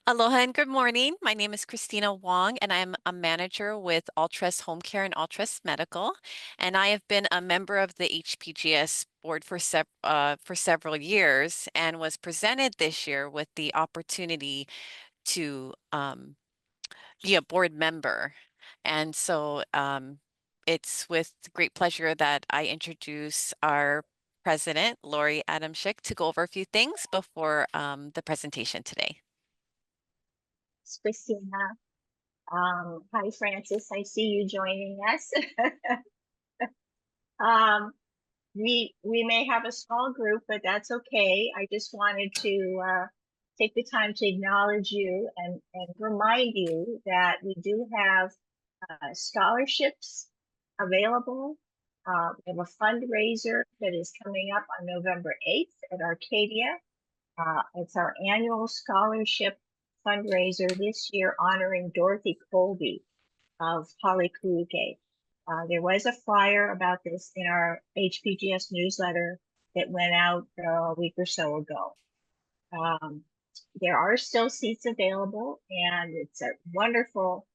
Aloha and good morning. My name is Christina Wong, and I'm a manager with Altrust Home Care and Altrust Medical. And I have been a member of the HPGS board for several years and was presented this year with the opportunity to be a board member. And so it's with great pleasure that I introduce our president, Laurie Adamshick, to go over a few things before the presentation today. It's Christina. Hi, Francis. I see you joining us. um, we may have a small group, but that's okay. I just wanted to take the time to acknowledge you and remind you that we do have scholarships available. We have a fundraiser that is coming up on November 8th at Arcadia. It's our annual scholarship fundraiser this year honoring Dorothy Colby of Halikuuke. There was a flyer about this in our HPGS newsletter that went out a week or so ago. There are still seats available, and it's a wonderful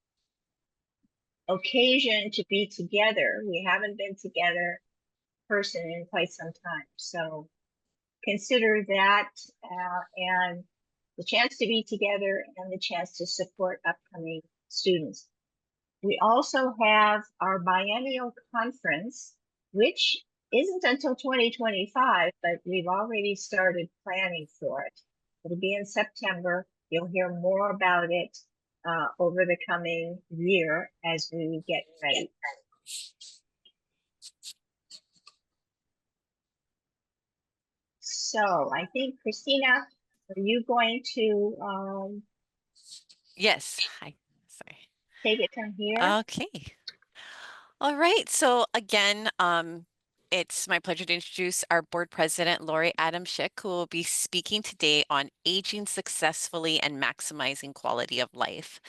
occasion to be together. We haven't been together in person in quite some time, so consider that and the chance to be together and the chance to support upcoming students. We also have our biennial conference, which isn't until 2025, but we've already started planning for it. It'll be in September. You'll hear more about it over the coming year as we get ready. So I think, Christina, are you going to Yes. Hi. Sorry. take it from here? Okay. All right. So again, it's my pleasure to introduce our board president, Laurie Adamshick, who will be speaking today on aging successfully and maximizing quality of life.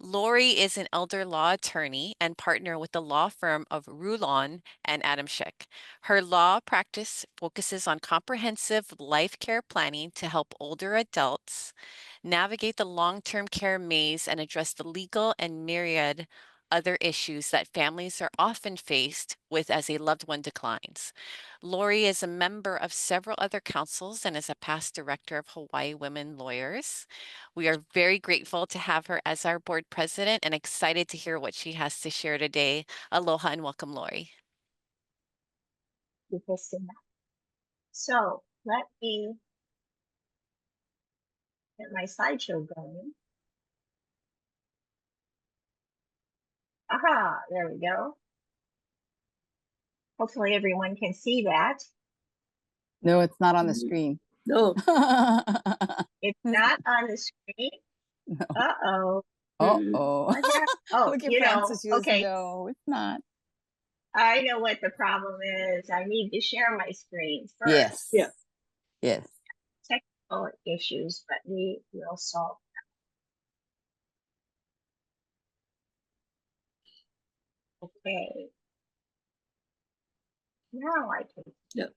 Laurie is an elder law attorney and partner with the law firm of Rulon and Adamshick. Her law practice focuses on comprehensive life care planning to help older adults navigate the long-term care maze and address the legal and myriad other issues that families are often faced with as a loved one declines. Laurie is a member of several other councils and is a past director of Hawaii Women Lawyers. We are very grateful to have her as our board president and excited to hear what she has to share today. Aloha and welcome, Laurie. So let me get my slideshow going. Aha, there we go. Hopefully everyone can see that. No, it's not on the screen. No. It's not on the screen. No. Uh-oh. Uh-oh. Oh, Look at you know, Francis. She goes, okay. no, it's not. I know what the problem is. I need to share my screen first. Yes. Yeah. Yes. Technical issues, but we will solve them. Okay. Now I can. Yep.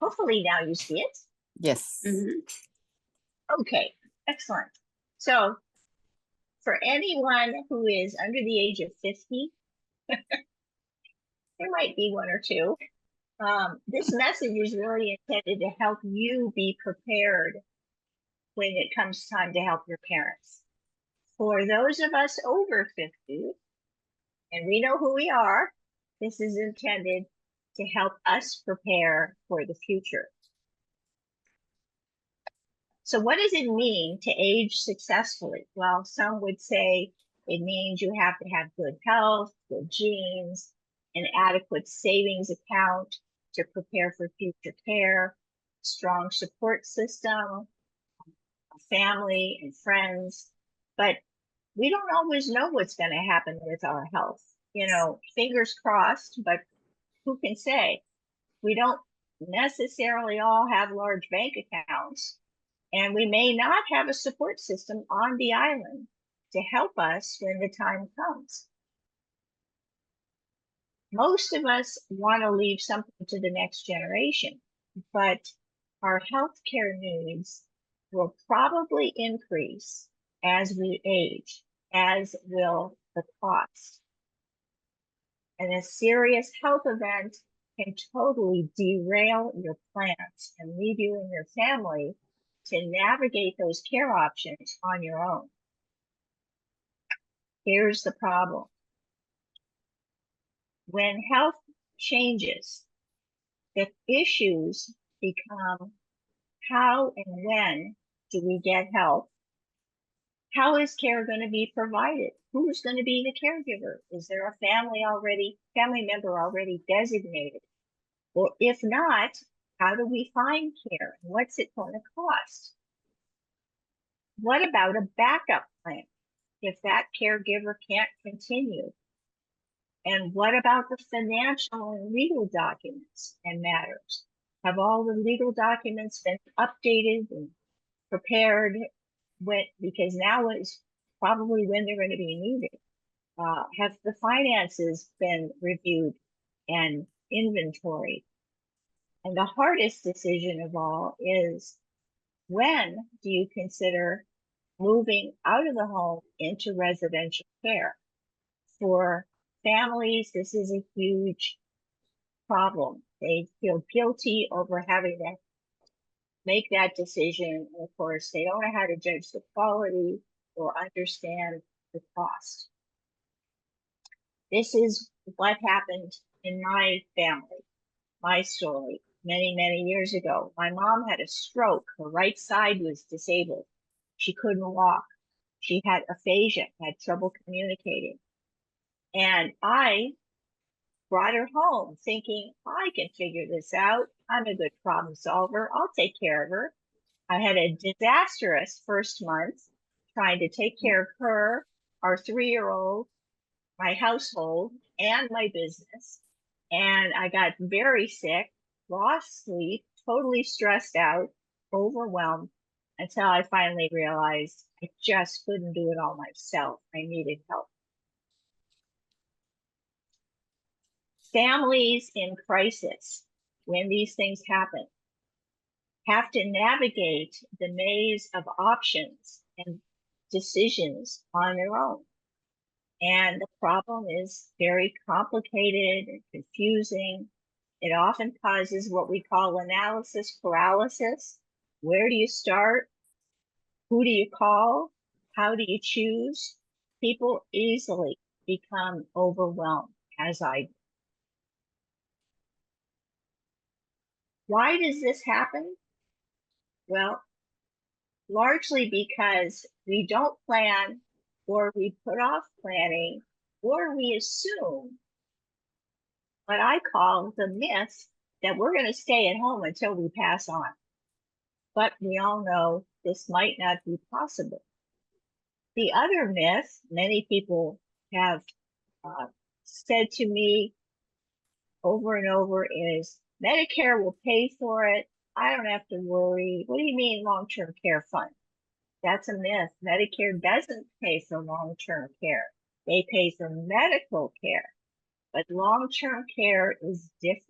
Hopefully now you see it. Yes. Okay, excellent. So for anyone who is under the age of 50, there might be one or two. This message is really intended to help you be prepared when it comes time to help your parents. For those of us over 50, and we know who we are, this is intended to help us prepare for the future. So what does it mean to age successfully? Well, some would say it means you have to have good health, good genes, an adequate savings account to prepare for future care, strong support system, a family and friends. But we don't always know what's going to happen with our health. You know, fingers crossed, but who can say? We don't necessarily all have large bank accounts, and we may not have a support system on the island to help us when the time comes. Most of us want to leave something to the next generation, but our healthcare needs will probably increase as we age, as will the cost. And a serious health event can totally derail your plans and leave you and your family to navigate those care options on your own. Here's the problem. When health changes, the issues become how and when do we get help? How is care going to be provided? Who's going to be the caregiver? Is there a family member already designated? Or if not, how do we find care? What's it going to cost? What about a backup plan if that caregiver can't continue? And what about the financial and legal documents and matters? Have all the legal documents been updated and prepared because now is probably when they're going to be needed? Have the finances been reviewed and inventoried? And the hardest decision of all is, when do you consider moving out of the home into residential care? For families, this is a huge problem. They feel guilty over having to make that decision. And of course, they don't know how to judge the quality or understand the cost. This is what happened in my family, my story, many, many years ago. My mom had a stroke. Her right side was disabled. She couldn't walk. She had aphasia, had trouble communicating. And I brought her home thinking, I can figure this out. I'm a good problem solver. I'll take care of her. I had a disastrous first month trying to take care of her, our 3-year-old, my household, and my business. And I got very sick, lost sleep, totally stressed out, overwhelmed, until I finally realized I just couldn't do it all myself. I needed help. Families in crisis, when these things happen, have to navigate the maze of options and decisions on their own. And the problem is very complicated and confusing. It often causes what we call analysis paralysis. Where do you start? Who do you call? How do you choose? People easily become overwhelmed, as I do. Why does this happen? Well, largely because we don't plan, or we put off planning, or we assume what I call the myth that we're going to stay at home until we pass on. But we all know this might not be possible. The other myth many people have said to me over and over is, Medicare will pay for it. I don't have to worry. What do you mean long-term care fund? That's a myth. Medicare doesn't pay for long-term care. They pay for medical care, but long-term care is different.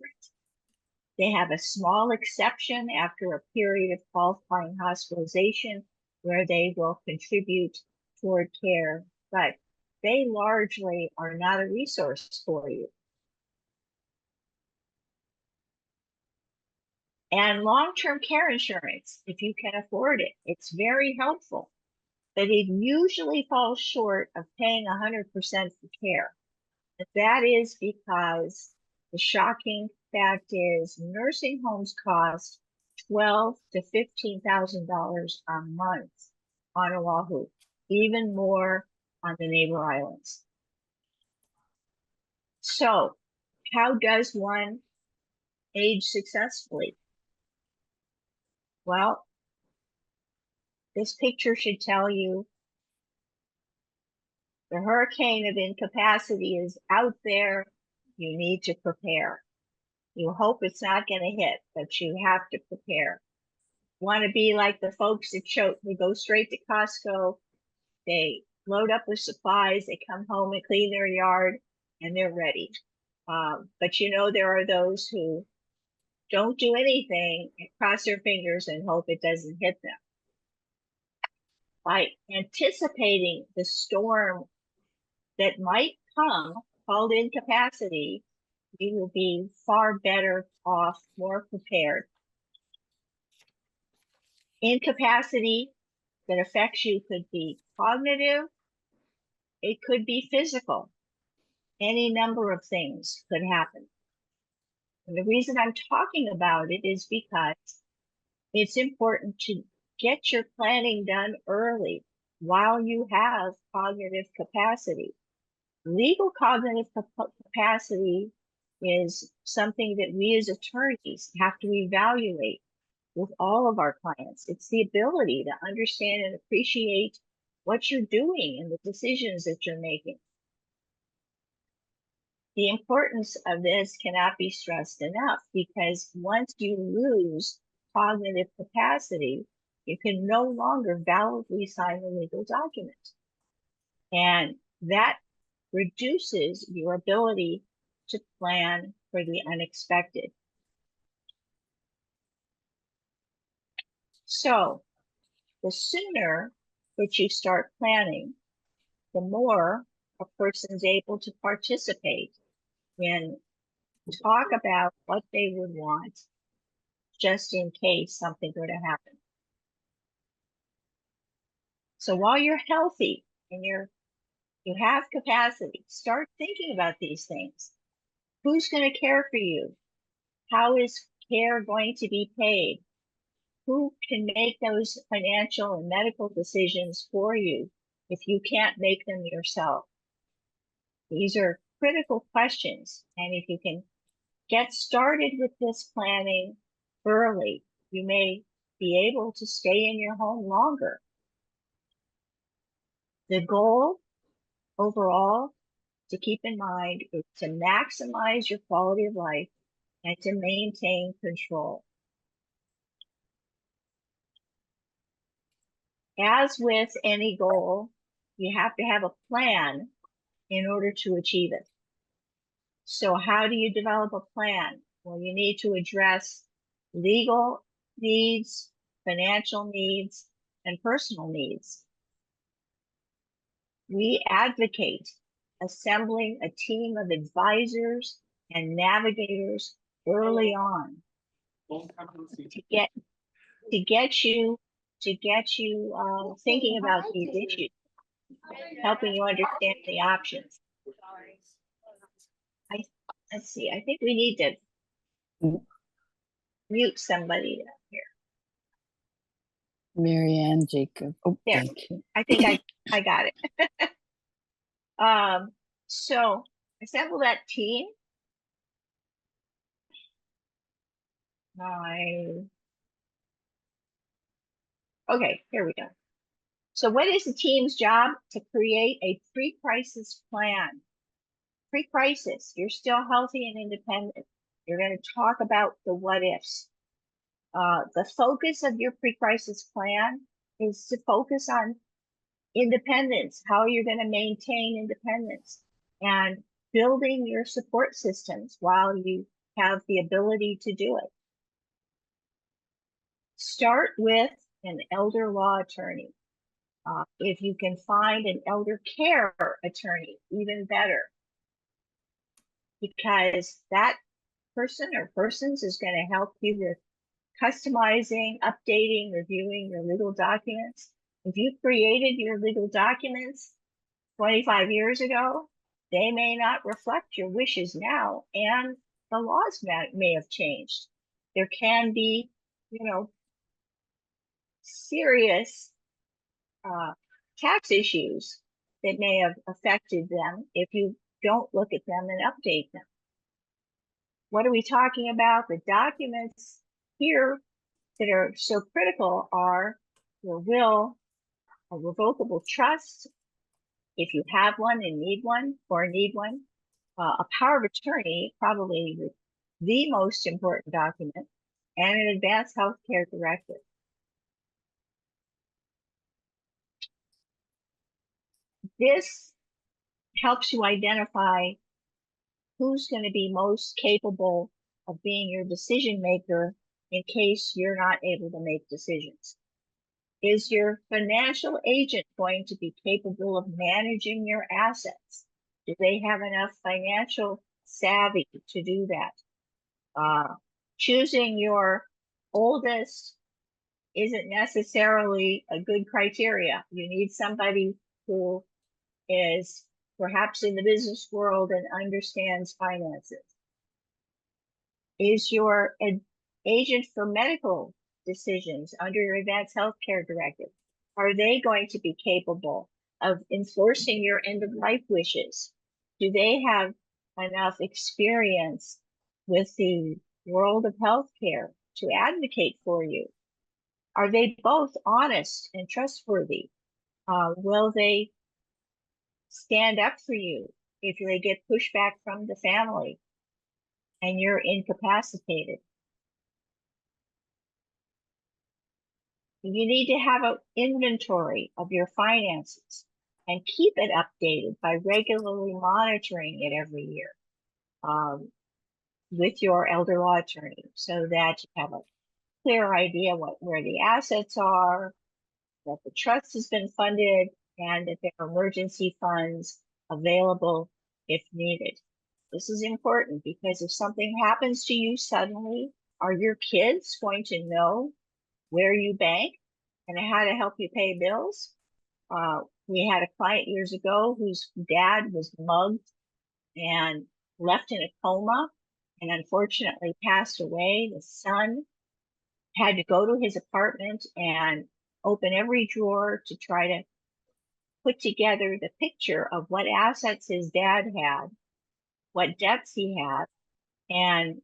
They have a small exception after a period of qualifying hospitalization where they will contribute toward care, but they largely are not a resource for you. And long-term care insurance, if you can afford it, it's very helpful, but it usually falls short of paying 100% for care. And that is because the shocking fact is nursing homes cost $12,000 to $15,000 a month on Oahu, even more on the neighbor islands. So how does one age successfully? Well, this picture should tell you the hurricane of incapacity is out there. You need to prepare. You hope it's not going to hit, but you have to prepare. Want to be like the folks that they go straight to Costco, they load up with supplies, they come home and clean their yard, and they're ready. But you know, there are those who don't do anything and cross your fingers and hope it doesn't hit them. By anticipating the storm that might come called incapacity, you will be far better off, more prepared. Incapacity that affects you could be cognitive, it could be physical. Any number of things could happen. And the reason I'm talking about it is because it's important to get your planning done early while you have cognitive capacity. Legal cognitive capacity is something that we as attorneys have to evaluate with all of our clients. It's the ability to understand and appreciate what you're doing and the decisions that you're making. The importance of this cannot be stressed enough, because once you lose cognitive capacity, you can no longer validly sign a legal document. And that reduces your ability to plan for the unexpected. So the sooner that you start planning, the more a person's able to participate and talk about what they would want just in case something were to happen. So while you're healthy and you have capacity, start thinking about these things. Who's going to care for you? How is care going to be paid? Who can make those financial and medical decisions for you if you can't make them yourself? These are critical questions. And if you can get started with this planning early, you may be able to stay in your home longer. The goal overall to keep in mind is to maximize your quality of life and to maintain control. As with any goal, you have to have a plan in order to achieve it. So how do you develop a plan? Well, you need to address legal needs, financial needs, and personal needs. We advocate assembling a team of advisors and navigators early on to get you thinking about these issues, helping you understand the options. Let's see, I think we need to mute somebody here. Marianne Jacob. Oh, there. Thank you. I think I got it. So assemble that team. Okay, here we go. So what is the team's job? To create a pre-crisis plan. Pre-crisis, you're still healthy and independent. You're going to talk about the what ifs. The focus of your pre-crisis plan is to focus on independence, how you're going to maintain independence, and building your support systems while you have the ability to do it. Start with an elder law attorney. If you can find an elder care attorney, even better, because that person or persons is going to help you with customizing, updating, reviewing your legal documents. If you created your legal documents 25 years ago, they may not reflect your wishes now, and the laws may have changed. There can be, serious tax issues that may have affected them if you don't look at them and update them. What are we talking about? The documents here that are so critical are your will, a revocable trust, if you have one and need one, a power of attorney, probably the most important document, and an advanced healthcare directive. This helps you identify who's going to be most capable of being your decision maker in case you're not able to make decisions? Is your financial agent going to be capable of managing your assets? Do they have enough financial savvy to do that? Choosing your oldest isn't necessarily a good criteria. You need somebody who is perhaps in the business world and understands finances. Is your agent for medical decisions under your advanced healthcare directive, are they going to be capable of enforcing your end of life wishes? Do they have enough experience with the world of healthcare to advocate for you? Are they both honest and trustworthy? Will they stand up for you if they get pushback from the family and you're incapacitated? You need to have an inventory of your finances and keep it updated by regularly monitoring it every year with your elder law attorney so that you have a clear idea where the assets are, that the trust has been funded, and that there are emergency funds available if needed. This is important because if something happens to you suddenly, are your kids going to know where you bank and how to help you pay bills? We had a client years ago whose dad was mugged and left in a coma and unfortunately passed away. The son had to go to his apartment and open every drawer to try to put together the picture of what assets his dad had, what debts he had, and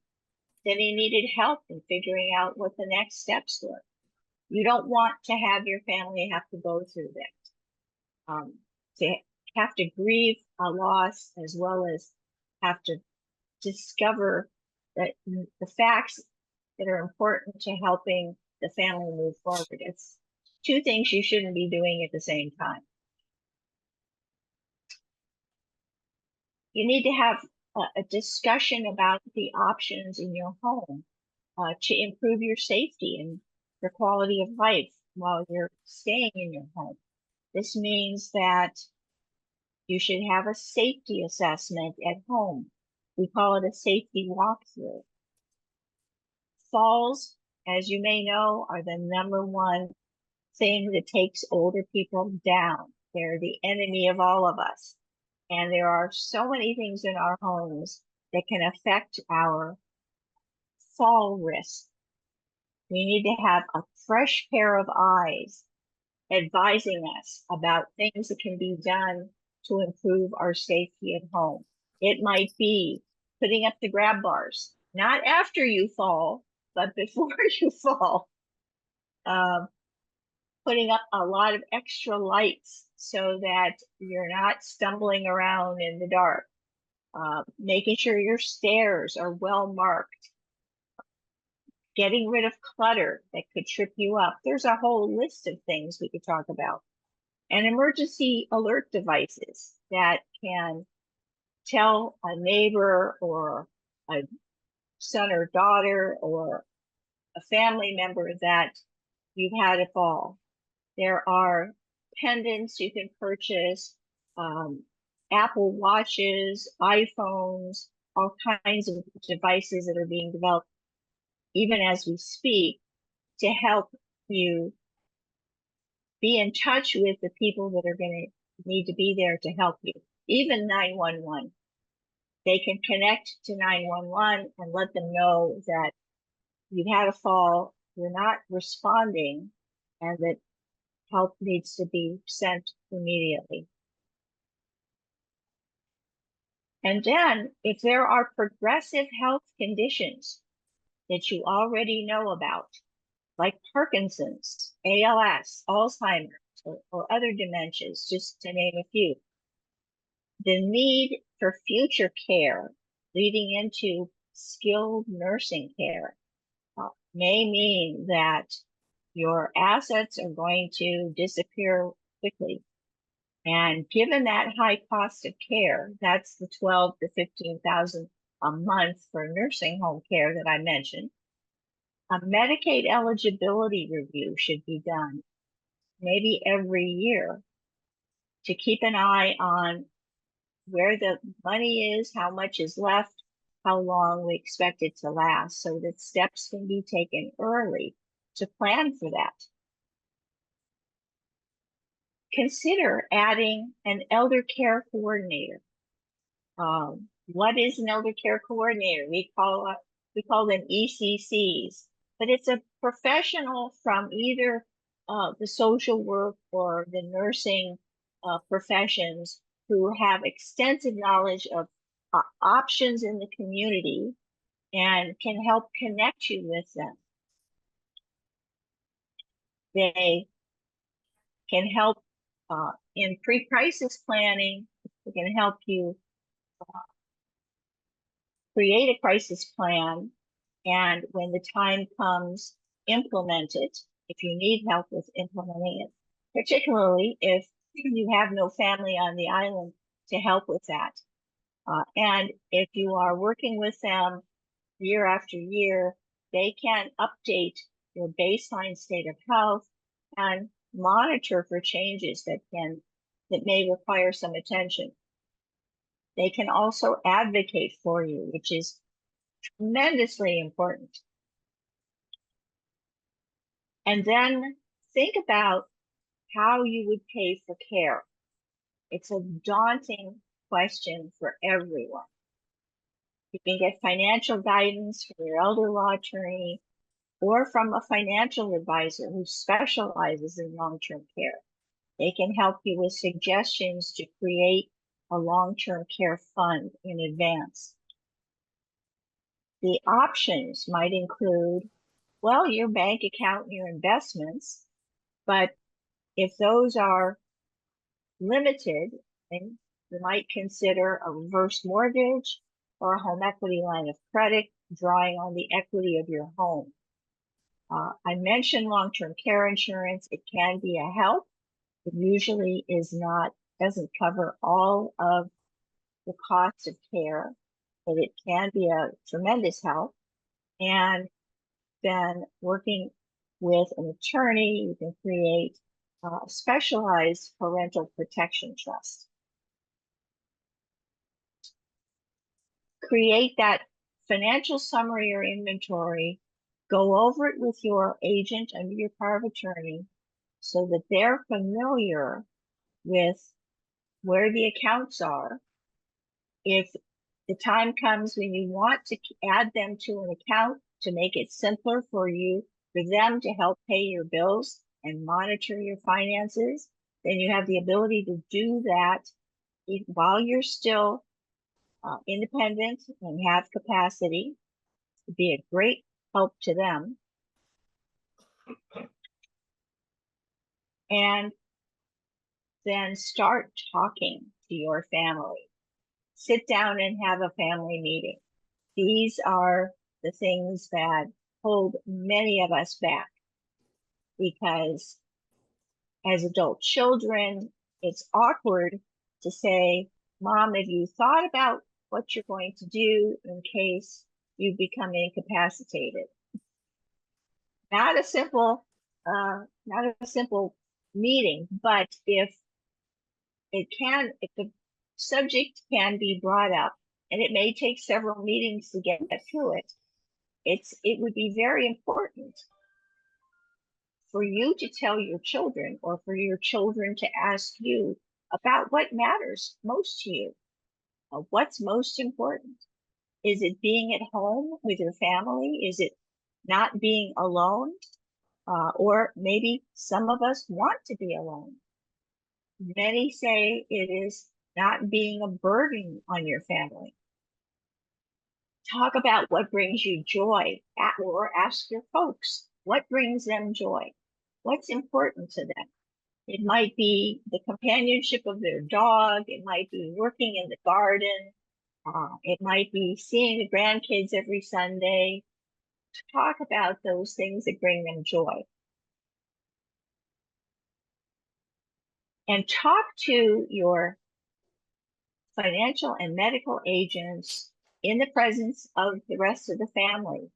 then he needed help in figuring out what the next steps were. You don't want to have your family have to go through that. To have to grieve a loss as well as have to discover that the facts that are important to helping the family move forward. It's two things you shouldn't be doing at the same time. You need to have a discussion about the options in your home to improve your safety and your quality of life while you're staying in your home. This means that you should have a safety assessment at home. We call it a safety walkthrough. Falls, as you may know, are the number one thing that takes older people down. They're the enemy of all of us. And there are so many things in our homes that can affect our fall risk. We need to have a fresh pair of eyes advising us about things that can be done to improve our safety at home. It might be putting up the grab bars, not after you fall, but before you fall. Putting up a lot of extra lights so that you're not stumbling around in the dark. Making sure your stairs are well marked. Getting rid of clutter that could trip you up. There's a whole list of things we could talk about. And emergency alert devices that can tell a neighbor or a son or daughter or a family member that you've had a fall. There are pendants you can purchase, Apple Watches, iPhones, all kinds of devices that are being developed even as we speak to help you be in touch with the people that are going to need to be there to help you. Even 911. They can connect to 911 and let them know that you've had a fall, you're not responding, and that help needs to be sent immediately. And then, if there are progressive health conditions that you already know about, like Parkinson's, ALS, Alzheimer's, or other dementias, just to name a few, the need for future care leading into skilled nursing care may mean that your assets are going to disappear quickly. And given that high cost of care, that's the $12,000 to $15,000 a month for nursing home care that I mentioned. A Medicaid eligibility review should be done maybe every year to keep an eye on where the money is, how much is left, how long we expect it to last, so that steps can be taken early to plan for that. Consider adding an elder care coordinator. What is an elder care coordinator? We call them ECCs, but it's a professional from either the social work or the nursing professions who have extensive knowledge of options in the community and can help connect you with them. They can help in pre-crisis planning. They can help you create a crisis plan, and when the time comes, implement it if you need help with implementing it, particularly if you have no family on the island to help with that. And if you are working with them year after year, they can update your baseline state of health and monitor for changes that may require some attention. They can also advocate for you, which is tremendously important. And then think about how you would pay for care. It's a daunting question for everyone. You can get financial guidance from your elder law attorney or from a financial advisor who specializes in long-term care. They can help you with suggestions to create a long-term care fund in advance. The options might include, well, your bank account and your investments, but if those are limited, then you might consider a reverse mortgage or a home equity line of credit, drawing on the equity of your home. I mentioned long-term care insurance. It can be a help. It usually doesn't cover all of the costs of care, but it can be a tremendous help. And then working with an attorney, you can create a specialized parental protection trust. Create that financial summary or inventory, go over it with your agent under your power of attorney so that they're familiar with where the accounts are. If the time comes when you want to add them to an account to make it simpler for them to help pay your bills and monitor your finances, then you have the ability to do that while you're still independent and have capacity. To be a great help to them. And then start talking to your family. Sit down and have a family meeting. These are the things that hold many of us back, because as adult children, it's awkward to say, Mom, have you thought about what you're going to do in case you become incapacitated? Not a simple meeting, but if the subject can be brought up, and it may take several meetings to get through it, it would be very important for you to tell your children, or for your children to ask you about what matters most to you. What's most important? Is it being at home with your family? Is it not being alone? Or maybe some of us want to be alone. Many say it is not being a burden on your family. Talk about what brings you joy, or ask your folks what brings them joy. What's important to them? It might be the companionship of their dog. It might be working in the garden. It might be seeing the grandkids every Sunday. Talk about those things that bring them joy. And talk to your financial and medical agents in the presence of the rest of the family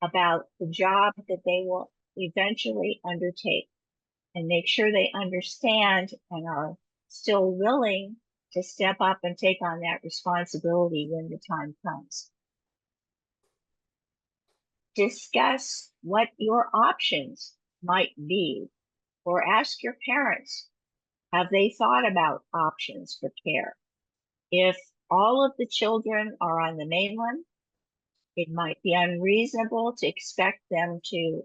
about the job that they will eventually undertake, and make sure they understand and are still willing to step up and take on that responsibility when the time comes. Discuss what your options might be, or ask your parents, have they thought about options for care? If all of the children are on the mainland, it might be unreasonable to expect them to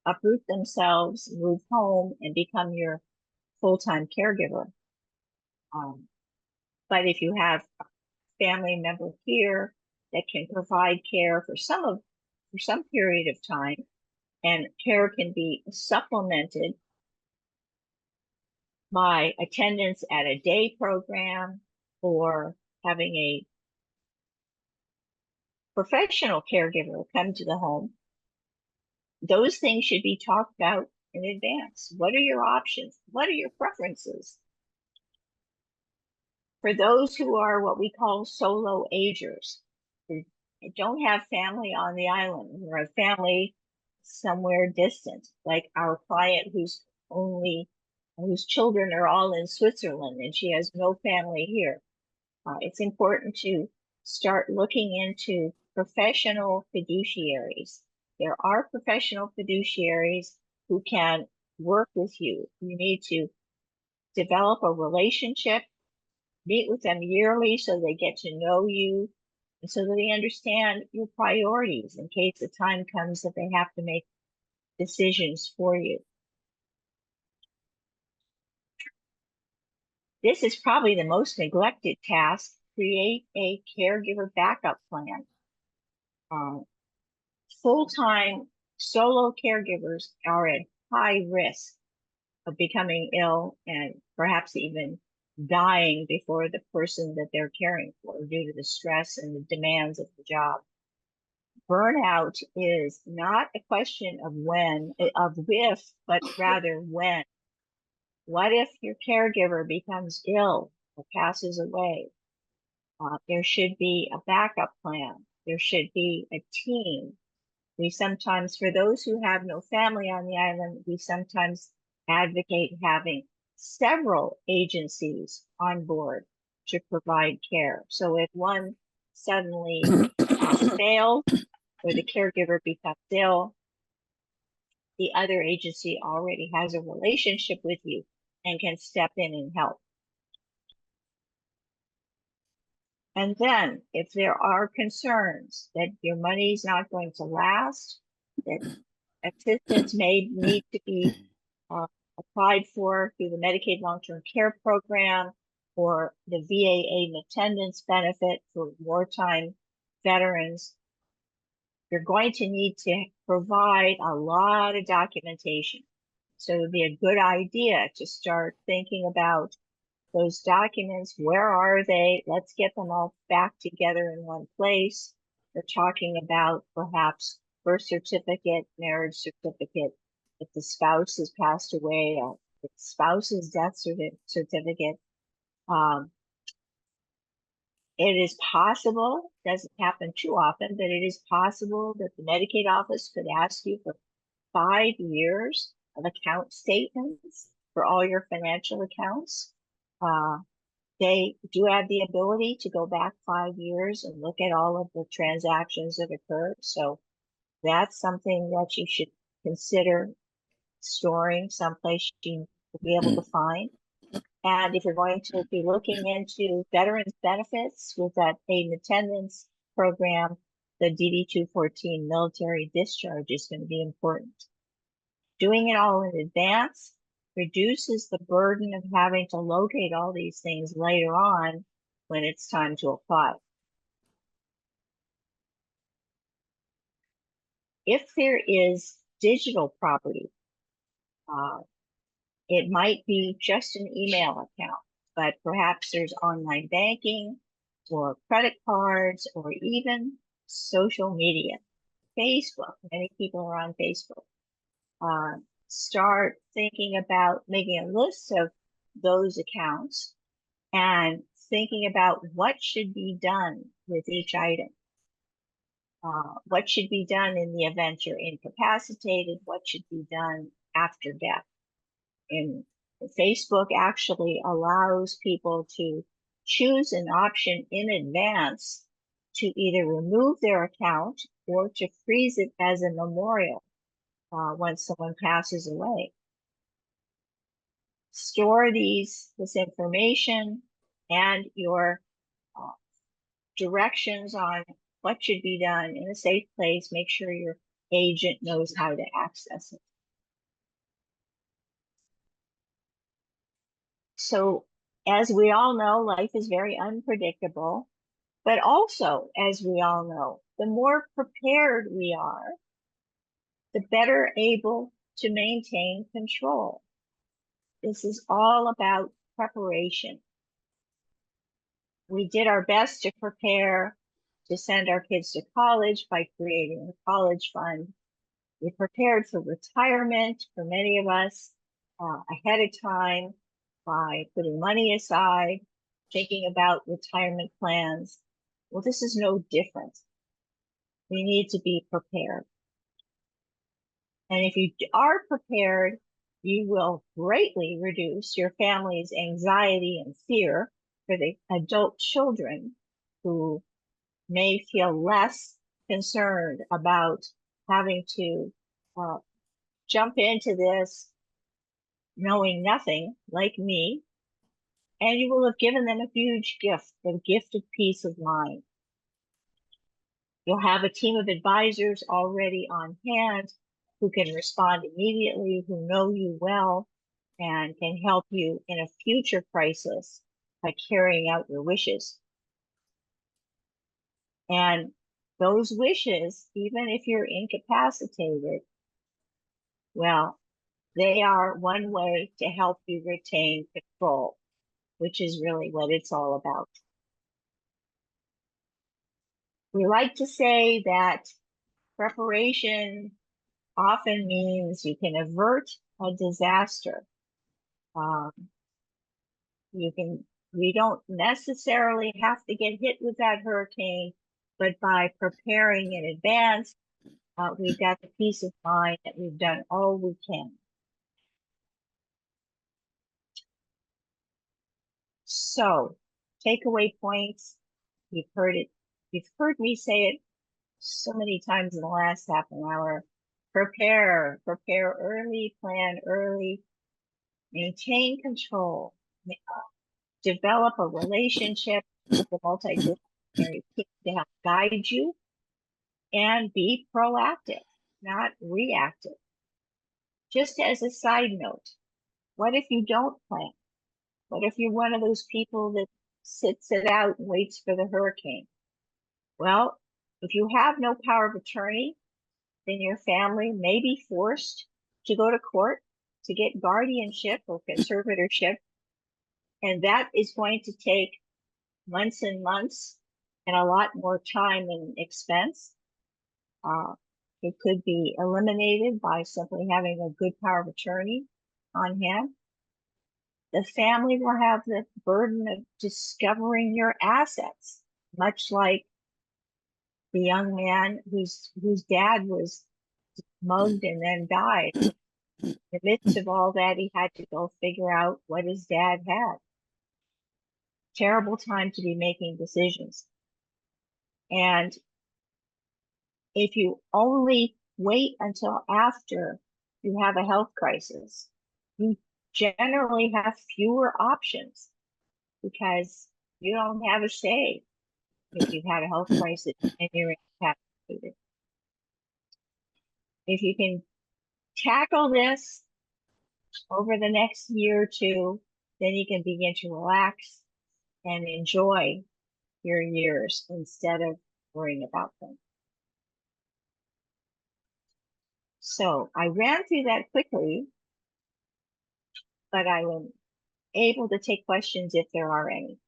uproot themselves, move home, and become your full-time caregiver. But if you have a family member here that can provide care for some period of time, and care can be supplemented by attendance at a day program or having a professional caregiver come to the home, those things should be talked about in advance. What are your options? What are your preferences? For those who are what we call solo agers, who don't have family on the island, or a family somewhere distant, like our client whose children are all in Switzerland and she has no family here. It's important to start looking into professional fiduciaries. There are professional fiduciaries who can work with you. You need to develop a relationship, meet with them yearly so they get to know you, and so that they understand your priorities in case the time comes that they have to make decisions for you. This is probably the most neglected task: create a caregiver backup plan. Full-time solo caregivers are at high risk of becoming ill and perhaps even dying before the person that they're caring for due to the stress and the demands of the job. Burnout is not a question of if, but rather when. What if your caregiver becomes ill or passes away? There should be a backup plan. There should be a team. We sometimes, for those who have no family on the island, we sometimes advocate having several agencies on board to provide care. So if one suddenly fails or the caregiver becomes ill, the other agency already has a relationship with you and can step in and help. And then if there are concerns that your money is not going to last, that assistance may need to be applied for through the Medicaid long-term care program or the VA aid and attendance benefit for wartime veterans, you're going to need to provide a lot of documentation. So it would be a good idea to start thinking about those documents. Where are they? Let's get them all back together in one place. We're talking about perhaps birth certificate, marriage certificate, if the spouse has passed away, the spouse's death certificate. It is possible, doesn't happen too often, but it is possible that the Medicaid office could ask you for 5 years of account statements for all your financial accounts. They do have the ability to go back 5 years and look at all of the transactions that occurred. So that's something that you should consider storing someplace you will be able to find. And if you're going to be looking into veterans benefits with that aid and attendance program, the DD-214 military discharge is going to be important. Doing it all in advance reduces the burden of having to locate all these things later on when it's time to apply. If there is digital property, it might be just an email account, but perhaps there's online banking or credit cards or even social media. Facebook, many people are on Facebook. Start thinking about making a list of those accounts and thinking about what should be done with each item. what should be done in the event you're incapacitated, what should be done after death. And Facebook actually allows people to choose an option in advance to either remove their account or to freeze it as a memorial once someone passes away. Store this information and your uh, directions on what should be done in a safe place. Make sure your agent knows how to access it. So, as we all know, life is very unpredictable, but also, as we all know, the more prepared we are, the better able to maintain control. This is all about preparation. We did our best to prepare to send our kids to college by creating a college fund. We prepared for retirement for many of us ahead of time by putting money aside, thinking about retirement plans. Well, this is no different. We need to be prepared. And if you are prepared, you will greatly reduce your family's anxiety and fear for the adult children who may feel less concerned about having to jump into this knowing nothing, like me, and you will have given them a huge gift, the gift of peace of mind. You'll have a team of advisors already on hand who can respond immediately, who know you well, and can help you in a future crisis by carrying out your wishes. And those wishes, even if you're incapacitated, well, they are one way to help you retain control, which is really what it's all about. We like to say that preparation often means you can avert a disaster. Um, we don't necessarily have to get hit with that hurricane, but by preparing in advance, we've got the peace of mind that we've done all we can. So, takeaway points. You've heard it. You've heard me say it so many times in the last half an hour. Prepare early, plan early, maintain control, develop a relationship with the multidisciplinary team to help guide you, and be proactive, not reactive. Just as a side note, what if you don't plan? What if you're one of those people that sits it out and waits for the hurricane? Well, if you have no power of attorney, then your family may be forced to go to court to get guardianship or conservatorship. And that is going to take months and months and a lot more time and expense. It could be eliminated by simply having a good power of attorney on hand. The family will have the burden of discovering your assets, much like the young man whose dad was mugged and then died. In the midst of all that, he had to go figure out what his dad had. Terrible time to be making decisions. And if you only wait until after you have a health crisis, you generally have fewer options because you don't have a say if you've had a health crisis and you're incapacitated. If you can tackle this over the next year or two, then you can begin to relax and enjoy your years instead of worrying about them. So I ran through that quickly, but I am able to take questions if there are any.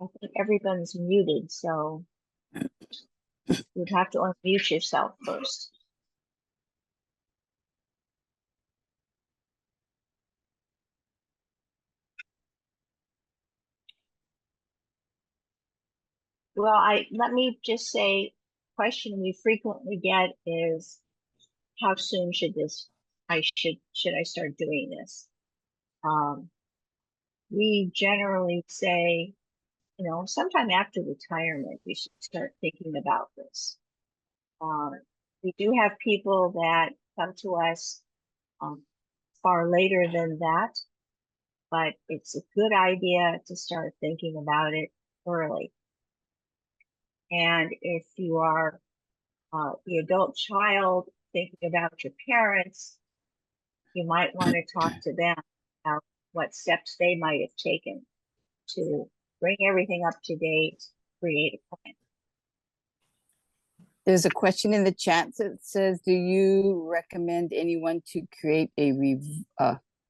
I think everyone's muted, so you'd have to unmute yourself first. Well, let me just say question we frequently get is, how soon should I start doing this? We generally say, sometime after retirement, we should start thinking about this. We do have people that come to us far later than that, but it's a good idea to start thinking about it early. And if you are the adult child thinking about your parents, you might want to talk to them about what steps they might have taken to bring everything up to date, create a plan. There's a question in the chat that says, do you recommend anyone to create a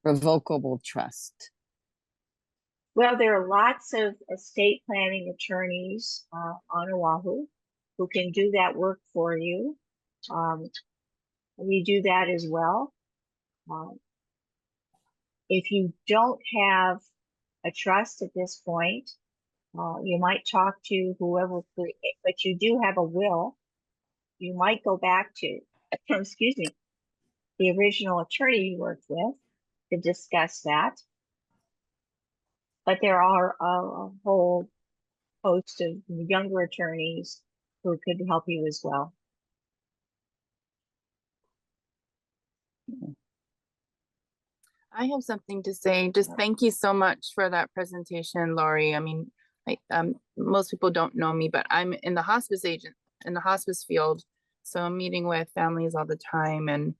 revocable trust? Well, there are lots of estate planning attorneys on Oahu who can do that work for you. We do that as well. If you don't have a trust at this point, you might talk to whoever, but you do have a will. You might go back to, excuse me, the original attorney you worked with to discuss that. But there are a whole host of younger attorneys who could help you as well. I have something to say. Just thank you so much for that presentation, Laurie. I mean, most people don't know me, but I'm in the hospice field. So I'm meeting with families all the time, and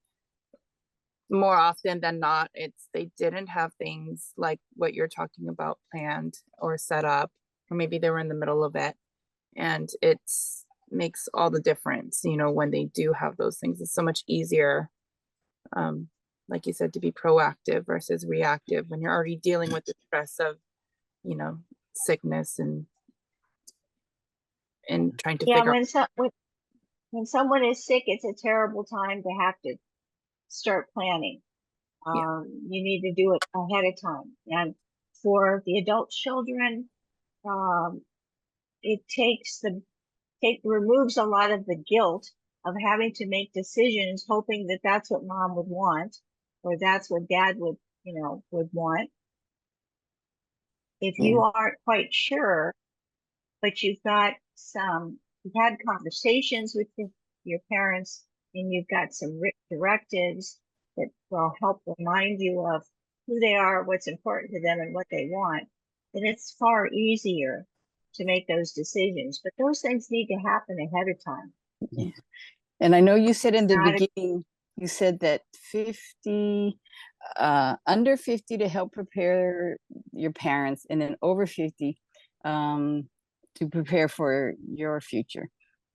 more often than not, they didn't have things like what you're talking about planned or set up, or maybe they were in the middle of it. And it makes all the difference, when they do have those things. It's so much easier, like you said, to be proactive versus reactive when you're already dealing with the stress of, sickness and trying to figure out. When someone is sick, it's a terrible time to have to start planning. You need to do it ahead of time. And for the adult children, it removes a lot of the guilt of having to make decisions, hoping that that's what mom would want, or that's what dad would want. If you aren't quite sure, but you've had conversations with your parents, and you've got some written directives that will help remind you of who they are, what's important to them, and what they want, then it's far easier to make those decisions. But those things need to happen ahead of time. Yeah. And I know you said in the beginning, you said that 50, under 50 to help prepare your parents, and then over 50 to prepare for your future.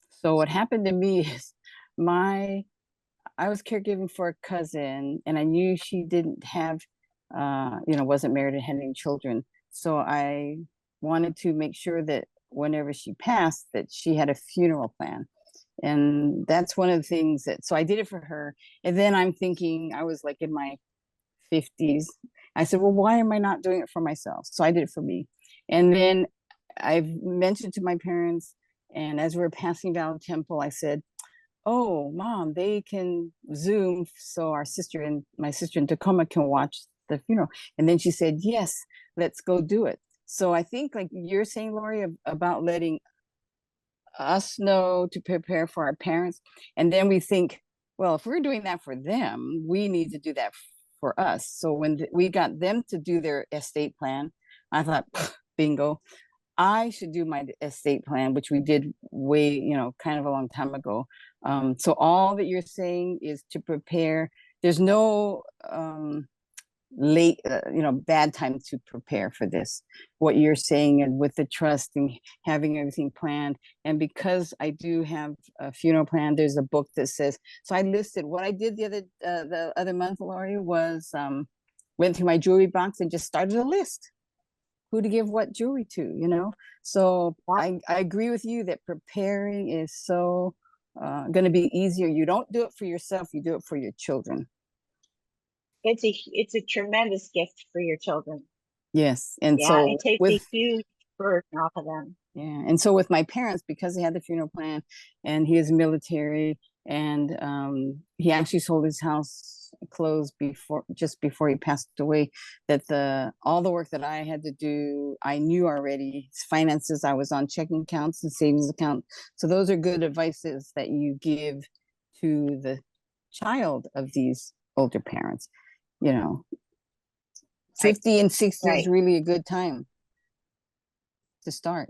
So what happened to me is I was caregiving for a cousin, and I knew she didn't have, wasn't married and had any children. So I wanted to make sure that whenever she passed, that she had a funeral plan. And that's one of the things so I did it for her. And then I'm thinking, I was like in my 50s. I said, well, why am I not doing it for myself? So I did it for me. And then I've mentioned to my parents, and as we were passing Valley Temple, I said, oh, Mom, they can Zoom so my sister in Tacoma can watch the funeral. And then she said, yes, let's go do it. So I think, like you're saying, Laurie, about letting us know to prepare for our parents. And then we think, well, if we're doing that for them, we need to do that for us. So when we got them to do their estate plan, I thought, bingo, I should do my estate plan, which we did way, kind of a long time ago. So all that you're saying is to prepare. There's no late, bad time to prepare for this. What you're saying, and with the trust and having everything planned. And because I do have a funeral plan, there's a book that says, so I listed what I did the other month, Laurie, was went through my jewelry box and just started a list. Who to give what jewelry to, So I agree with you that preparing is so going to be easier. You don't do it for yourself, you do it for your children. It's a tremendous gift for your children. Yes. And yeah, so it takes a huge burden off of them. Yeah, and so with my parents, because they had the funeral plan, and he is military, and he actually sold his house closed just before he passed away. That all the work that I had to do, I knew already. His finances, I was on checking accounts and savings account. So those are good advices that you give to the child of these older parents. You know, Right. 50 and 60 is Right. really a good time to start.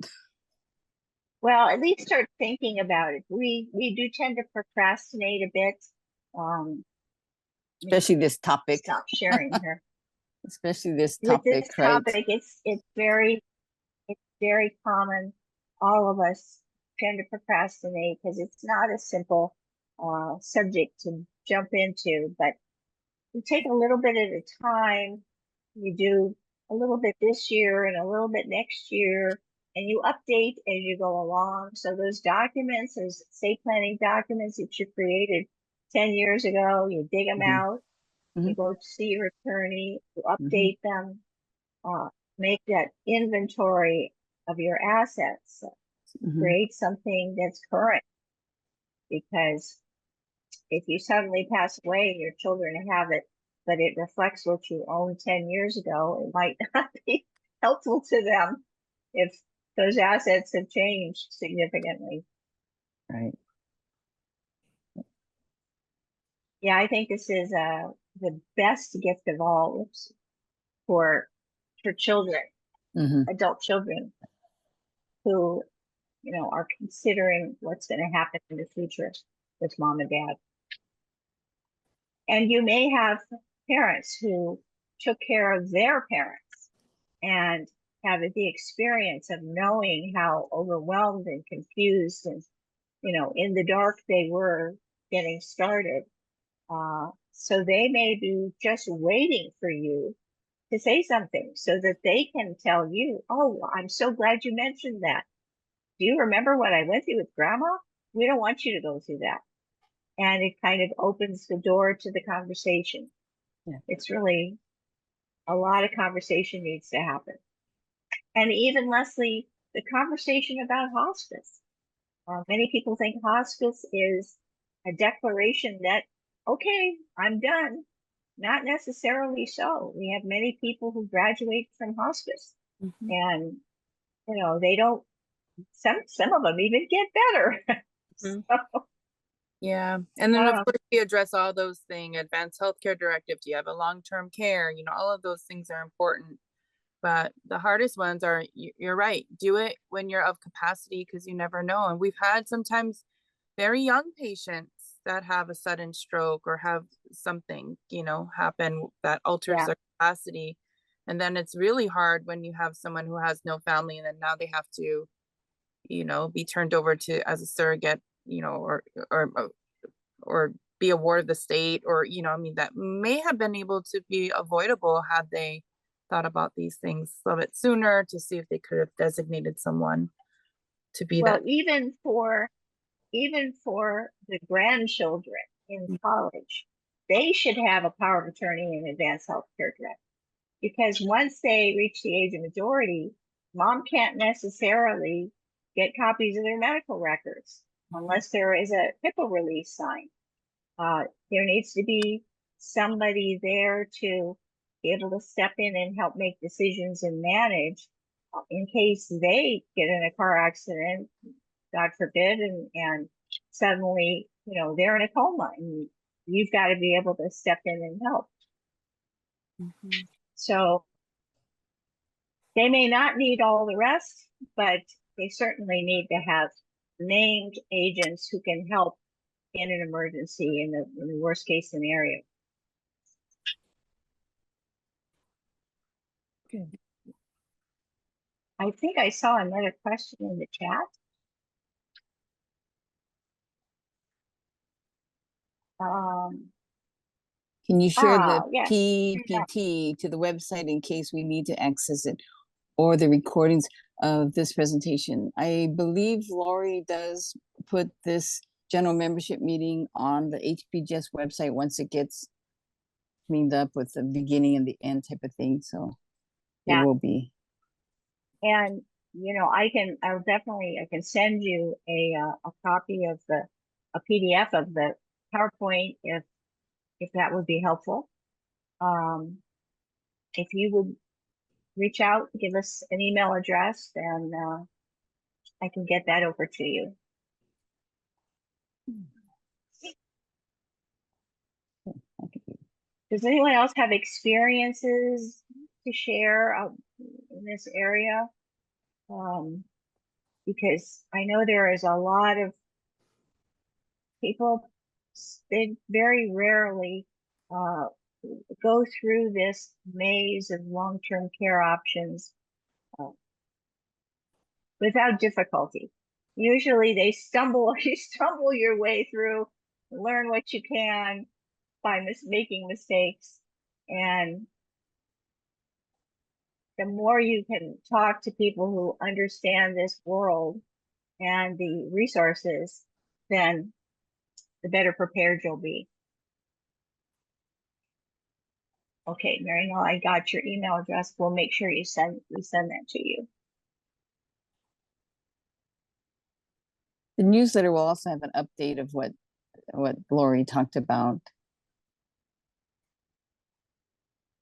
Well, at least start thinking about it. We do tend to procrastinate a bit. Especially this topic. Stop sharing here. Especially this With this topic, right? topic, it's very common. All of us tend to procrastinate because it's not a simple subject to jump into, but you take a little bit at a time. You do a little bit this year and a little bit next year, and you update as you go along. So those documents, those estate planning documents that you created 10 years ago, you dig them out, you go see your attorney, you update them, make that inventory of your assets, create something that's current. Because if you suddenly pass away and your children have it, but it reflects what you owned 10 years ago, it might not be helpful to them if those assets have changed significantly. Right. Yeah, I think this is the best gift of all for children, adult children who, are considering what's going to happen in the future with mom and dad. And you may have parents who took care of their parents and have the experience of knowing how overwhelmed and confused and, in the dark they were getting started. So they may be just waiting for you to say something so that they can tell you, oh, I'm so glad you mentioned that. Do you remember what I went through with grandma? We don't want you to go through that. And it kind of opens the door to the conversation. Yeah. It's really a lot of conversation needs to happen. And even, Leslie, the conversation about hospice. Many people think hospice is a declaration that, okay, I'm done. Not necessarily so. We have many people who graduate from hospice and, they don't, some of them even get better. So, yeah. And then of course we address all those things, advanced healthcare directive. Do you have a long-term care? All of those things are important. But the hardest ones are, you're right, do it when you're of capacity, because you never know. And we've had sometimes very young patients that have a sudden stroke or have something, happen that alters their capacity. And then it's really hard when you have someone who has no family and then now they have to, be turned over to as a surrogate, or be a ward of the state, or, that may have been able to be avoidable had they thought about these things a little bit sooner to see if they could have designated someone to be that. Even for the grandchildren in college, they should have a power of attorney and advanced healthcare directive. Because once they reach the age of majority, mom can't necessarily get copies of their medical records unless there is a HIPAA release signed. There needs to be somebody there to be able to step in and help make decisions and manage in case they get in a car accident, God forbid, and suddenly, they're in a coma and you've got to be able to step in and help. So they may not need all the rest, but they certainly need to have named agents who can help in an emergency in the worst case scenario. Good. I think I saw another question in the chat. Can you share the yes. PPT to the website in case we need to access it, or the recordings of this presentation? I believe Laurie does put this general membership meeting on the HPGS website once it gets cleaned up with the beginning and the end type of thing. So it will be. And I can send you a copy of a PDF of the PowerPoint if that would be helpful. If you would reach out, give us an email address, and I can get that over to you. Does anyone else have experiences to share in this area? Because I know there is a lot of people, they very rarely go through this maze of long-term care options without difficulty. Usually they you stumble your way through, learn what you can by making mistakes. And the more you can talk to people who understand this world and the resources, then the better prepared you'll be. Okay, Mary Nell, I got your email address. We'll make sure we send that to you. The newsletter will also have an update of what Laurie talked about.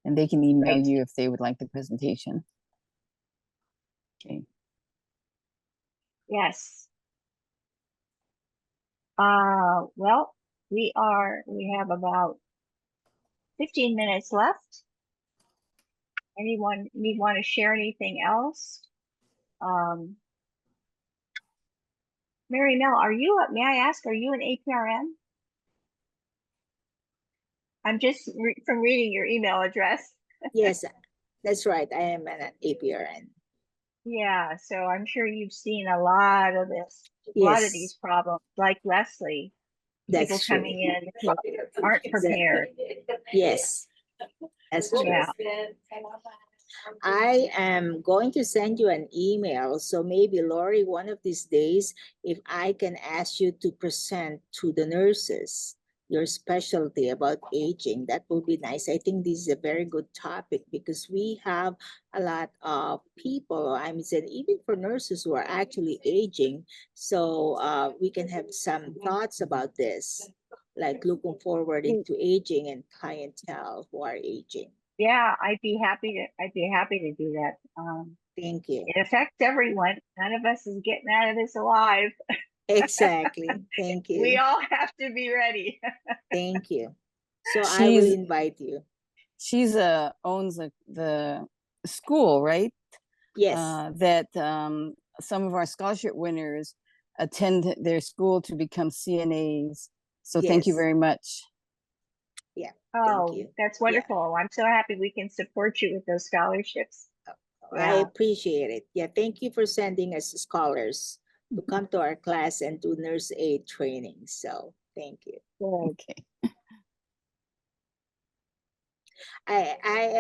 And they can email you if they would like the presentation. Okay. Yes. Well, we have about 15 minutes left. Anyone want to share anything else? Mary Nell, may I ask, are you an APRN? I'm just from reading your email address. Yes, that's right. I am an APRN. Yeah, so I'm sure you've seen a lot of this, a lot of these problems, like Leslie, people coming in who aren't prepared. Yes, that's true. Yeah. I am going to send you an email. So maybe, Laurie, one of these days, if I can ask you to present to the nurses your specialty about aging, that would be nice. I think this is a very good topic because we have a lot of people, I'm saying even for nurses who are actually aging. So we can have some thoughts about this, like looking forward into aging and clientele who are aging. Yeah, I'd be happy to do that. Thank you. It affects everyone. None of us is getting out of this alive. Exactly. Thank you. We all have to be ready. Thank you. So I will invite you. She's owns the school, right? Yes. That some of our scholarship winners attend their school to become CNAs. So thank you very much. Yeah. Oh, thank you. That's wonderful. Yeah. I'm so happy we can support you with those scholarships. I appreciate it. Yeah, thank you for sending us scholars to come to our class and do nurse aid training. So thank you. Okay. I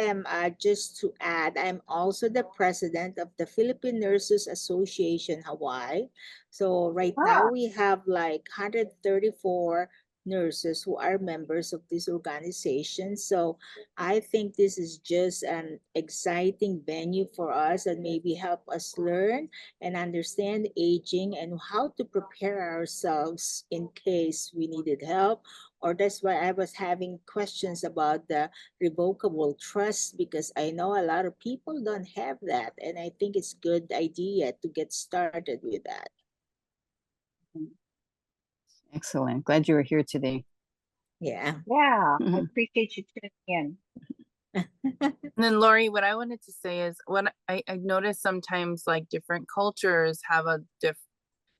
am, just to add, I'm also the president of the Philippine Nurses Association Hawaii. So right now we have like 134 nurses who are members of this organization. So I think this is just an exciting venue for us and maybe help us learn and understand aging and how to prepare ourselves in case we needed help. Or that's why I was having questions about the revocable trust, because I know a lot of people don't have that. And I think it's a good idea to get started with that. Excellent. Glad you were here today. Yeah. Yeah, I appreciate you tuning in. And then Laurie, what I wanted to say is when I noticed sometimes like different cultures have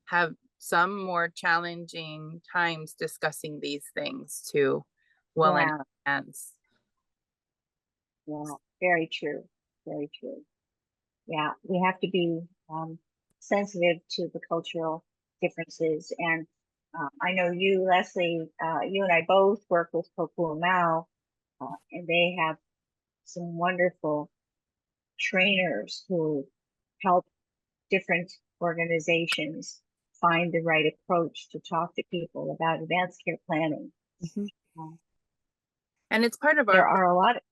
have some more challenging times discussing these things too, well in advance. Yeah, very true. Very true. Yeah, we have to be sensitive to the cultural differences. And I know you, Leslie, you and I both work with Kokua Mau, and they have some wonderful trainers who help different organizations find the right approach to talk to people about advanced care planning. And it's part of there are a lot of,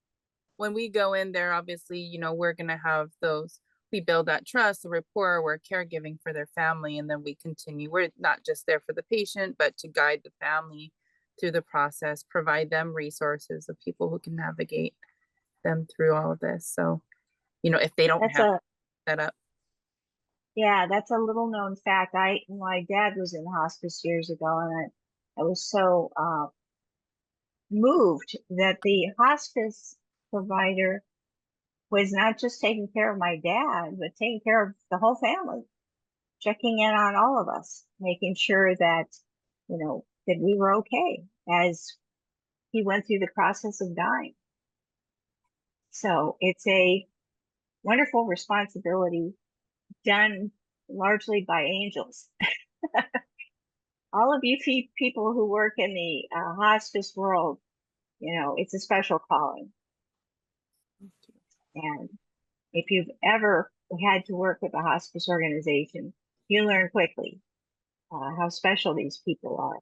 when we go in there, obviously, you know, we're going to have those, we build that trust, the rapport, we're caregiving for their family, and then we continue. We're not just there for the patient, but to guide the family through the process, provide them resources of people who can navigate them through all of this. So, you know, if they don't That's have a that up. Yeah, that's a little known fact. My dad was in hospice years ago, and I was so moved that the hospice provider was not just taking care of my dad, but taking care of the whole family, checking in on all of us, making sure that, that we were okay as he went through the process of dying. So it's a wonderful responsibility done largely by angels. All of you people who work in the hospice world, it's a special calling. And if you've ever had to work with a hospice organization, you learn quickly how special these people are.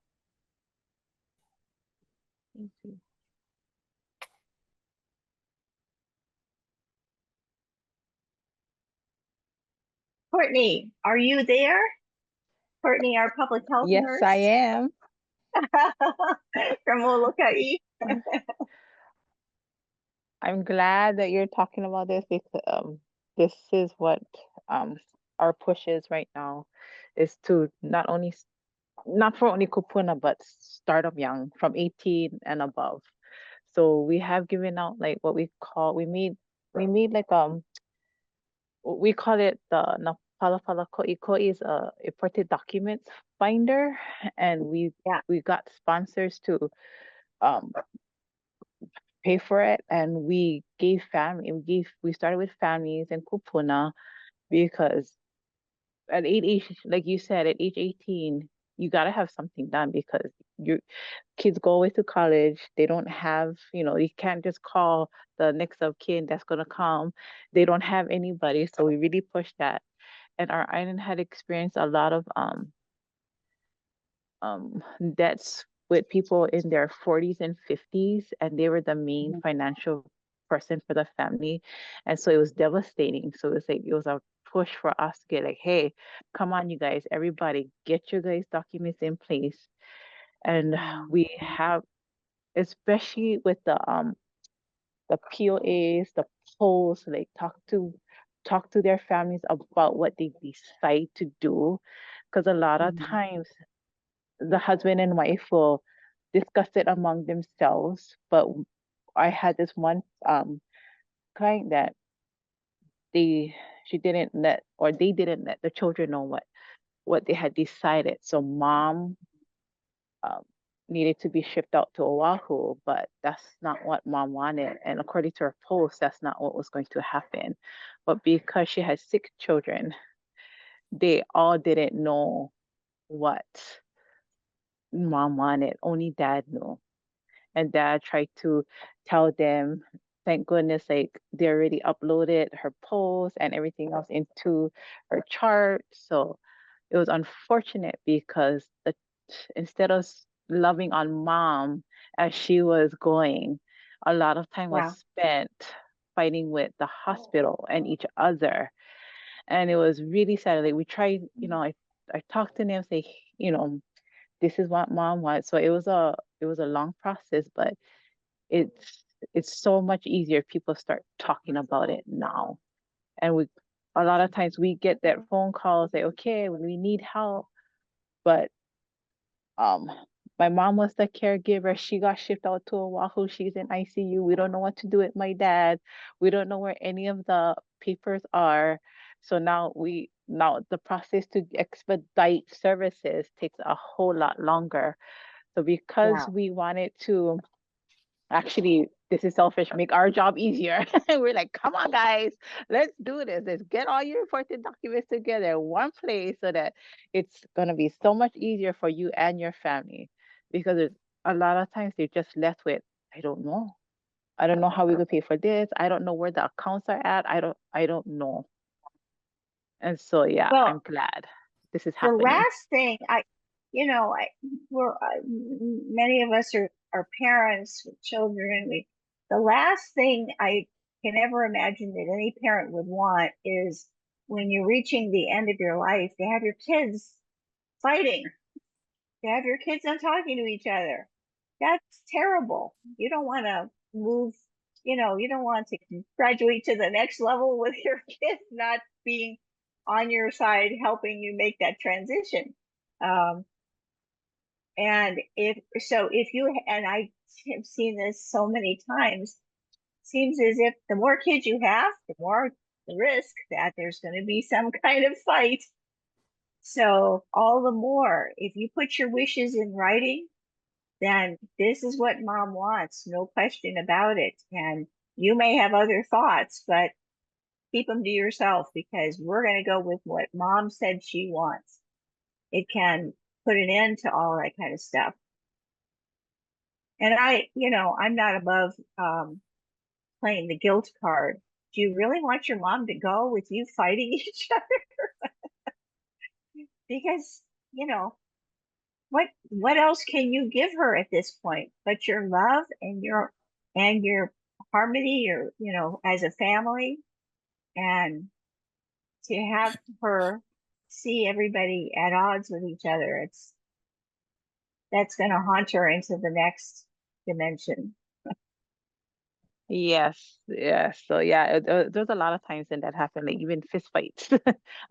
Thank you. Courtney, are you there? Courtney, our public health Yes, nurse I am. from Molokai. I'm glad that you're talking about this because this is what our push is right now, is to not for only Kupuna, but start them young from 18 and above. So we have given out like what we made like we call it the Napalapala Ko'i is a imported documents finder, and Yeah. we got sponsors to um pay for it, and we started with families in Kupuna because at age, like you said, at age 18 you got to have something done because your kids go away to college. They don't have, you can't just call the next of kin that's going to come. They don't have anybody, so we really push that. And our island had experienced a lot of debts with people in their 40s and 50s, and they were the main financial person for the family. And so it was devastating. So it was a push for us to get like, hey, come on, you guys, everybody, get your guys' documents in place. And we have, especially with the POAs, the polls, like talk to their families about what they decide to do. Because a lot of times the husband and wife will discuss it among themselves. But I had this one client that she didn't let, or they didn't let the children know what they had decided. So mom um, needed to be shipped out to Oahu, but that's not what mom wanted. And according to her post, that's not what was going to happen. But because she had 6 children, they all didn't know what mom wanted. Only dad knew. And dad tried to tell them, thank goodness, like they already uploaded her post and everything else into her chart. So it was unfortunate because instead of loving on mom as she was going, a lot of time was Yeah. spent fighting with the hospital and each other. And it was really sad. Like we tried, I talked to them, say, this is what mom wants. So it was a long process, but it's so much easier if people start talking about it now. And a lot of times we get that phone call, say, okay, we need help. But um my mom was the caregiver. She got shipped out to Oahu. She's in ICU. We don't know what to do with my dad. We don't know where any of the papers are. So now the process to expedite services takes a whole lot longer. So because Yeah. we wanted to, actually, this is selfish, make our job easier. We're like, come on, guys, let's do this. Let's get all your important documents together in one place so that it's going to be so much easier for you and your family. Because a lot of times they're just left with, I don't know. I don't know how we could pay for this. I don't know where the accounts are at. I don't know. And so, yeah, Well, I'm glad this is the happening. last thing many of us are parents with children. The last thing I can ever imagine that any parent would want is when you're reaching the end of your life, to have your kids fighting, to have your kids not talking to each other. That's terrible. You don't want to move, you don't want to graduate to the next level with your kids not being on your side, helping you make that transition. And if you, and I have seen this so many times, seems as if the more kids you have, the more the risk that there's going to be some kind of fight. So all the more, if you put your wishes in writing, then this is what mom wants, no question about it. And you may have other thoughts, but keep them to yourself, because we're going to go with what mom said she wants. It can put an end to all that kind of stuff. And I'm not above playing the guilt card. Do you really want your mom to go with you fighting each other? Because, what else can you give her at this point but your love and your harmony, as a family, and to have her see everybody at odds with each other, that's going to haunt her into the next dimension. Yes, yes. So yeah, there's a lot of times when that happen, like even fist fights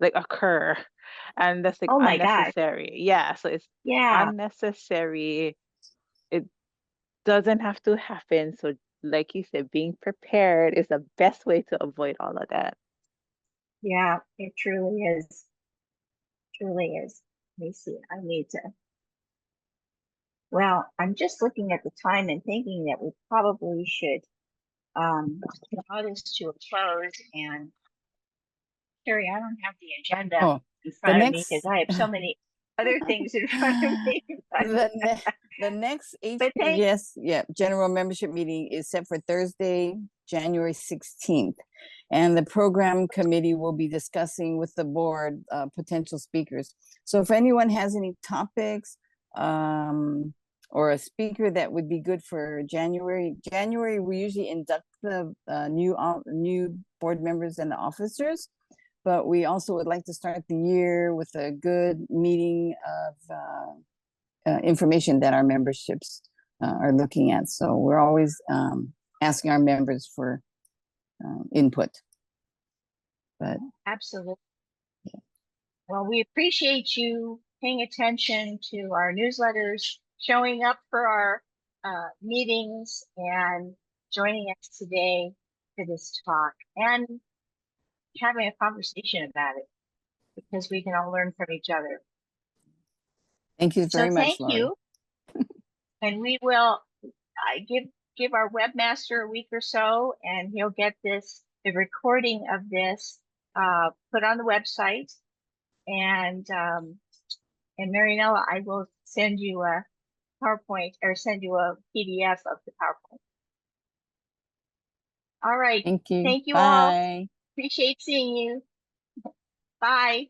like occur, and that's like Oh my God. unnecessary. Yeah, so it's Yeah. unnecessary. It doesn't have to happen. So like you said, being prepared is the best way to avoid all of that. Yeah, it truly is. Truly is. Let me see. Well, I'm just looking at the time and thinking that we probably should draw this to a close. And Carrie, I don't have the agenda Oh, in the front of me because next, I have so many other things in front of me. the next But thank HPGS, general membership meeting is set for Thursday, January 16th. And the program committee will be discussing with the board potential speakers. So if anyone has any topics or a speaker that would be good for January, we usually induct the new board members and the officers. But we also would like to start the year with a good meeting of information that our memberships are looking at. So we're always asking our members for input. But absolutely. Well, we appreciate you paying attention to our newsletters, showing up for our meetings, and joining us today for this talk, and having a conversation about it, because we can all learn from each other. thank you So very much, thank Laurie. you. And we will give our webmaster a week or so, and he'll get the recording of this put on the website. And Marianella, I will send you a PowerPoint, or send you a PDF of the PowerPoint. All right. Thank you. Thank you all. Bye. Appreciate seeing you. Bye.